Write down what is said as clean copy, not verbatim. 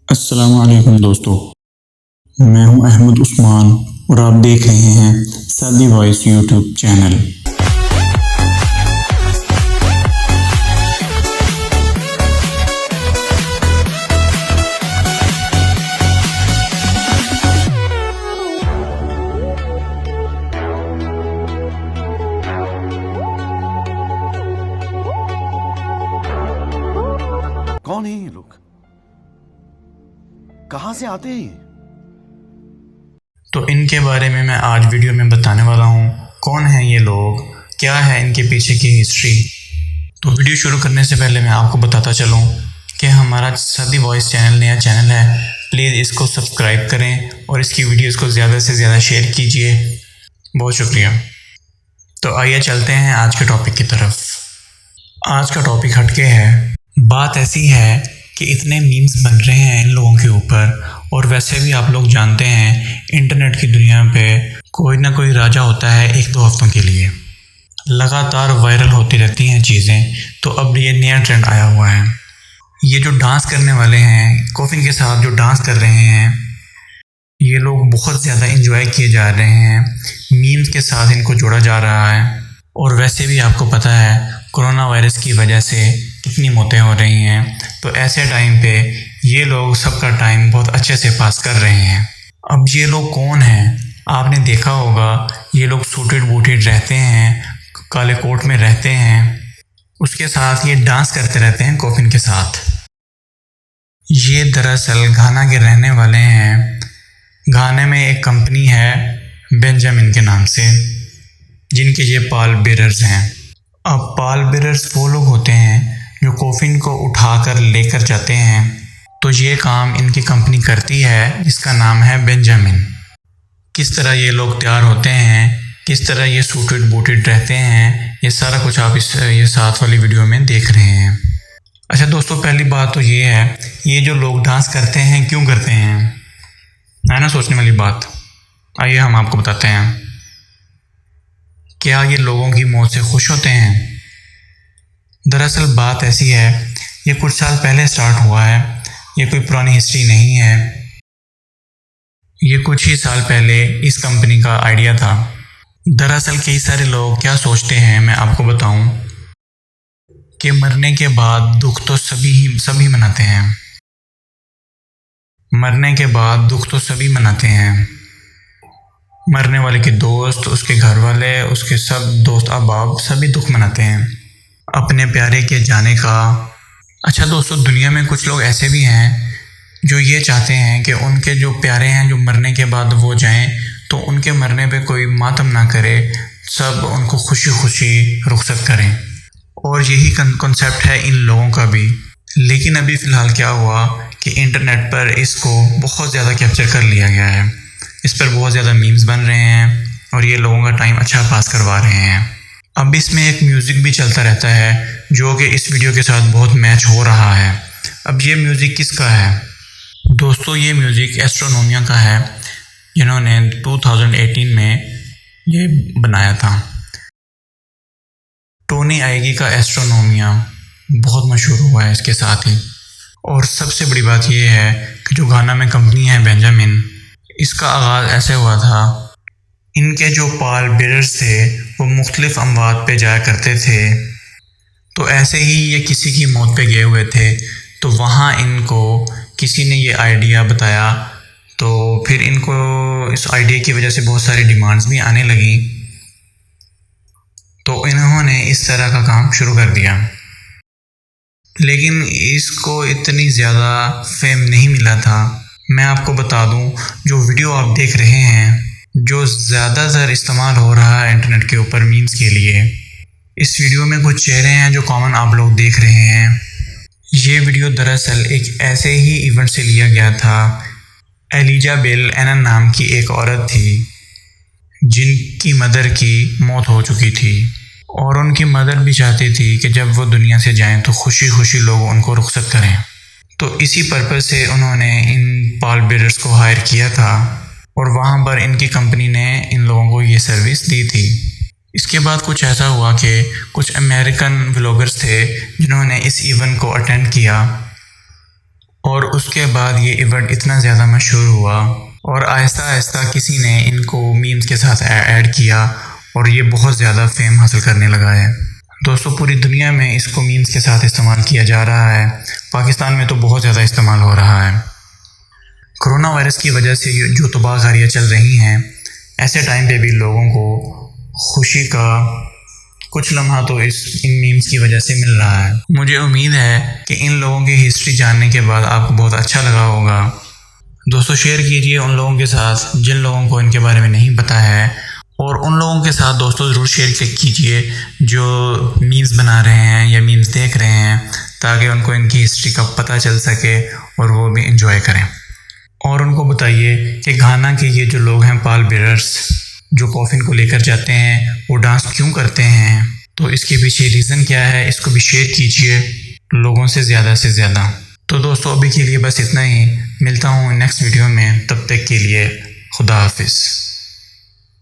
अस्सलाम वालेकुम दोस्तों, मैं हूं अहमद उस्मान और आप देख रहे हैं सादी वॉइस यूट्यूब चैनल। कौन है ये लोग? कहां से आते हैं ये? तो इनके बारे में मैं आज वीडियो में बताने वाला हूं। कौन हैं ये लोग, क्या है इनके पीछे की हिस्ट्री। तो वीडियो शुरू करने से पहले मैं आपको बताता चलूं कि हमारा सादी वॉइस चैनल नया चैनल है। प्लीज़ इसको सब्सक्राइब करें और इसकी वीडियोस को ज़्यादा से ज़्यादा शेयर कीजिए। बहुत शुक्रिया। तो आइए चलते हैं आज के टॉपिक की तरफ। आज का टॉपिक हटके है। बात ऐसी है कि इतने मीम्स बन रहे हैं इन लोगों के ऊपर, और वैसे भी आप लोग जानते हैं इंटरनेट की दुनिया पे कोई ना कोई राजा होता है एक दो हफ्तों के लिए। लगातार वायरल होती रहती हैं चीज़ें। तो अब ये नया ट्रेंड आया हुआ है। ये जो डांस करने वाले हैं, कॉफिन के साथ जो डांस कर रहे हैं, ये लोग बहुत ज़्यादा एंजॉय किए जा रहे हैं। मीम्स के साथ इनको जोड़ा जा रहा है। और वैसे भी आपको पता है कोरोना वायरस की वजह से कितनी मौतें हो रही हैं। तो ऐसे टाइम पे ये लोग सबका टाइम बहुत अच्छे से पास कर रहे हैं। अब ये लोग कौन हैं? आपने देखा होगा ये लोग सूटेड बूटेड रहते हैं, काले कोट में रहते हैं, उसके साथ ये डांस करते रहते हैं कॉफिन के साथ। ये दरअसल घाना के रहने वाले हैं। घाने में एक कंपनी है बेंजामिन के नाम से, जिनके ये पाल बेरर्स हैं। अब पाल बेरर्स वो लोग होते हैं जो कॉफिन को उठाकर लेकर जाते हैं। तो ये काम इनकी कंपनी करती है जिसका नाम है बेंजामिन। किस तरह ये लोग तैयार होते हैं, किस तरह ये सूटेड बूटेड रहते हैं, ये सारा कुछ आप ये साथ वाली वीडियो में देख रहे हैं। अच्छा दोस्तों, पहली बात तो ये है, ये जो लोग डांस करते हैं क्यों करते हैं, है ना सोचने वाली बात। आइए हम आपको बताते हैं। क्या ये लोगों की मौत से खुश होते हैं? दरअसल बात ऐसी है, ये कुछ साल पहले स्टार्ट हुआ है। ये कोई पुरानी हिस्ट्री नहीं है। ये कुछ ही साल पहले इस कंपनी का आइडिया था। दरअसल कई सारे लोग क्या सोचते हैं, मैं आपको बताऊं कि मरने के बाद दुख तो सभी मनाते हैं। मरने के बाद दुख तो सभी मनाते हैं। मरने वाले के दोस्त, उसके घर वाले, उसके सब दोस्त अहबाब सभी दुख मनाते हैं अपने प्यारे के जाने का। अच्छा दोस्तों, दुनिया में कुछ लोग ऐसे भी हैं जो ये चाहते हैं कि उनके जो प्यारे हैं जो मरने के बाद वो जाएं, तो उनके मरने पे कोई मातम ना करे, सब उनको खुशी खुशी रुखसत करें। और यही कॉन्सेप्ट है इन लोगों का भी। लेकिन अभी फ़िलहाल क्या हुआ कि इंटरनेट पर इसको बहुत ज़्यादा कैप्चर कर लिया गया है। इस पर बहुत ज़्यादा मीम्स बन रहे हैं और ये लोगों का टाइम अच्छा पास करवा रहे हैं। अब इसमें एक म्यूज़िक भी चलता रहता है जो कि इस वीडियो के साथ बहुत मैच हो रहा है। अब ये म्यूज़िक किसका है दोस्तों? ये म्यूज़िक एस्ट्रोनोमिया का है, जिन्होंने 2018 में ये बनाया था। टोनी आइगी का एस्ट्रोनोमिया बहुत मशहूर हुआ है इसके साथ ही। और सबसे बड़ी बात ये है कि जो गाना में कंपनी है बेंजामिन, इसका आगाज़ ऐसे हुआ था। इनके जो पाल बेरर्स थे वो मुख्तलिफ अमवात पे जाया करते थे। तो ऐसे ही ये किसी की मौत पे गए हुए थे, तो वहाँ इनको किसी ने ये आइडिया बताया। तो फिर इनको इस आइडिया की वजह से बहुत सारी डिमांड्स भी आने लगी। तो इन्होंने इस तरह का काम शुरू कर दिया। लेकिन इसको इतनी ज़्यादा फेम नहीं मिला था। मैं आपको बता दूं, जो वीडियो आप देख रहे हैं जो ज़्यादातर इस्तेमाल हो रहा है इंटरनेट के ऊपर मीम्स के लिए, इस वीडियो में कुछ चेहरे हैं जो कॉमन आप लोग देख रहे हैं। ये वीडियो दरअसल एक ऐसे ही इवेंट से लिया गया था। एलिजा बेल एनन नाम की एक औरत थी जिनकी मदर की मौत हो चुकी थी, और उनकी मदर भी चाहती थी कि जब वो दुनिया से जाएं तो खुशी खुशी लोग उनको रुखसत करें। तो इसी पर्पज़ से उन्होंने इन पाल बेरर्स को हायर किया था, और वहाँ पर इनकी कंपनी ने इन लोगों को ये सर्विस दी थी। इसके बाद कुछ ऐसा हुआ कि कुछ अमेरिकन व्लॉगर्स थे जिन्होंने इस इवेंट को अटेंड किया, और उसके बाद ये इवेंट इतना ज़्यादा मशहूर हुआ और आहिस्ता आहिस्ता किसी ने इनको मीम्स के साथ ऐड किया और ये बहुत ज़्यादा फेम हासिल करने लगा है। दोस्तों, पूरी दुनिया में इसको मीम्स के साथ इस्तेमाल किया जा रहा है। पाकिस्तान में तो बहुत ज़्यादा इस्तेमाल हो रहा है। कोरोना वायरस की वजह से जो तबाहकारियाँ चल रही हैं, ऐसे टाइम पे भी लोगों को खुशी का कुछ लम्हा तो इन मीम्स की वजह से मिल रहा है। मुझे उम्मीद है कि इन लोगों की हिस्ट्री जानने के बाद आपको बहुत अच्छा लगा होगा। दोस्तों, शेयर कीजिए उन लोगों के साथ जिन लोगों को इनके बारे में नहीं पता है, और उन लोगों के साथ दोस्तों ज़रूर शेयर कीजिए जो मीम्स बना रहे हैं या मीम्स देख रहे हैं, ताकि उनको इनकी हिस्ट्री का पता चल सके और वो भी इंजॉय करें। और उनको बताइए कि घाना के ये जो लोग हैं पाल बेयरर्स, जो कॉफिन को लेकर जाते हैं, वो डांस क्यों करते हैं, तो इसके पीछे रीज़न क्या है, इसको भी शेयर कीजिए लोगों से ज़्यादा। तो दोस्तों, अभी के लिए बस इतना ही। मिलता हूँ नेक्स्ट वीडियो में, तब तक के लिए खुदा हाफिज़।